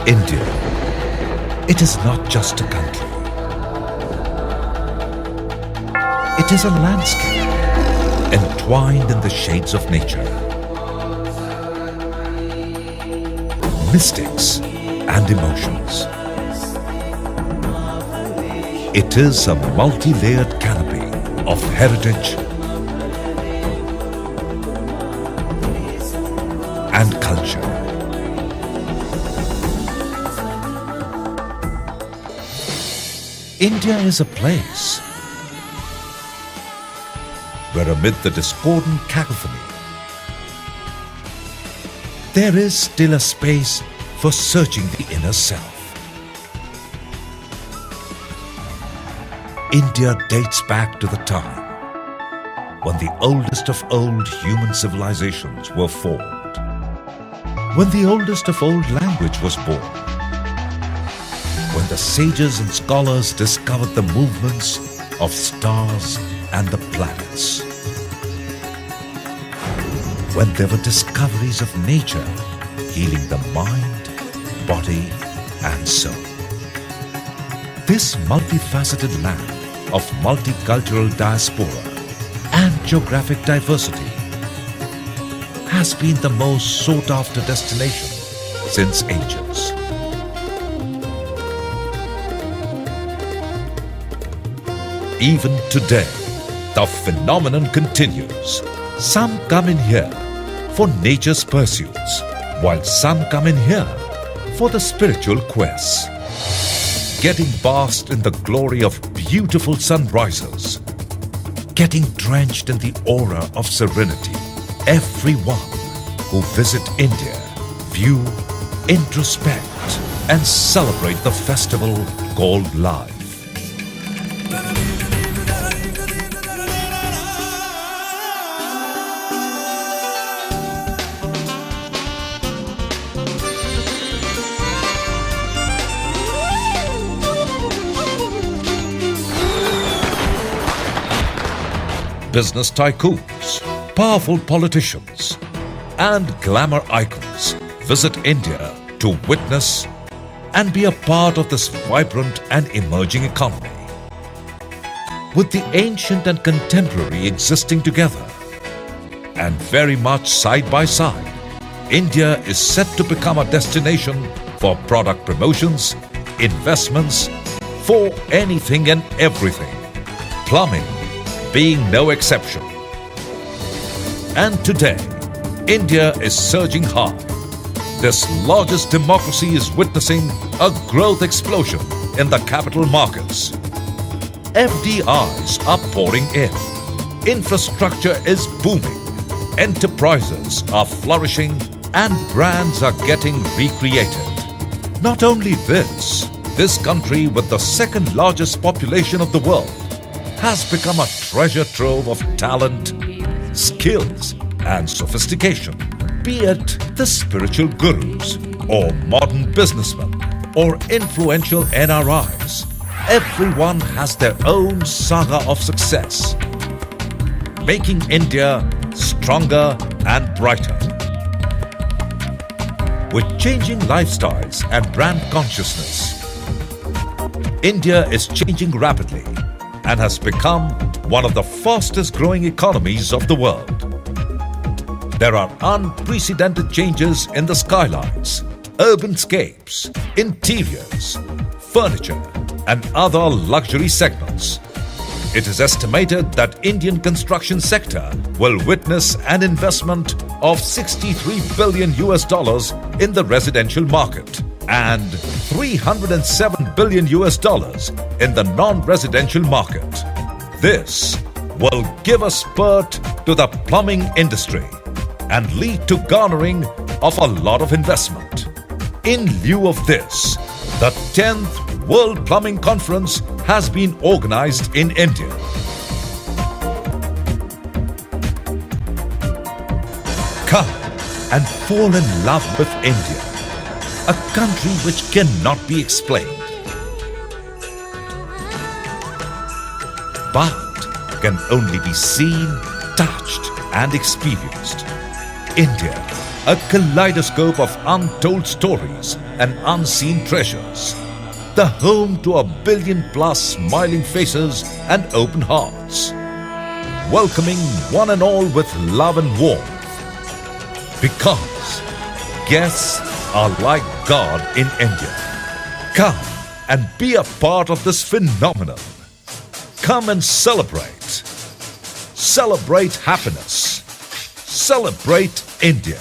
India. It is not just a country. It is a landscape entwined in the shades of nature. Mystics and emotions. It is a multi-layered canopy of heritage and culture. India is a place where amid the discordant cacophony, there is still a space for searching the inner self. India dates back to the time when the oldest of old human civilizations were formed, when the oldest of old language was born, when the sages and scholars discovered the movements of stars and the planets, when there were discoveries of nature healing the mind, body and soul. This multifaceted land of multicultural diaspora and geographic diversity has been the most sought-after destination since ages. Even today, the phenomenon continues. Some come in here for nature's pursuits, while some come in here for the spiritual quests. Getting basked in the glory of beautiful sunrises, getting drenched in the aura of serenity. Everyone who visit India view, introspect and celebrate the festival called life. Business tycoons, powerful politicians, and glamour icons visit India to witness and be a part of this vibrant and emerging economy. With the ancient and contemporary existing together and very much side by side, India is set to become a destination for product promotions, investments, for anything and everything. Plumbing being no exception. And today, India is surging hard. This largest democracy is witnessing a growth explosion in the capital markets. FDIs are pouring in. Infrastructure is booming. Enterprises are flourishing and brands are getting recreated. Not only this country with the second largest population of the world has become a treasure trove of talent, skills and sophistication. Be it the spiritual gurus or modern businessmen or influential NRIs, everyone has their own saga of success, making India stronger and brighter. With changing lifestyles and brand consciousness, India is changing rapidly and has become one of the fastest growing economies of the world. There are unprecedented changes in the skylines, urbanscapes, interiors, furniture and other luxury segments. It is estimated that Indian construction sector will witness an investment of $63 billion in the residential market and $307 billion in the non-residential market. This will give a spurt to the plumbing industry and lead to garnering of a lot of investment. In lieu of this, the 10th World Plumbing Conference has been organized in India. Come and fall in love with India, a country which cannot be explained, but can only be seen, touched and experienced. India, a kaleidoscope of untold stories and unseen treasures. The home to 1 billion plus smiling faces and open hearts. Welcoming one and all with love and warmth. Because guests are like God in India. Come and be a part of this phenomenon. Come and celebrate. Celebrate happiness. Celebrate India.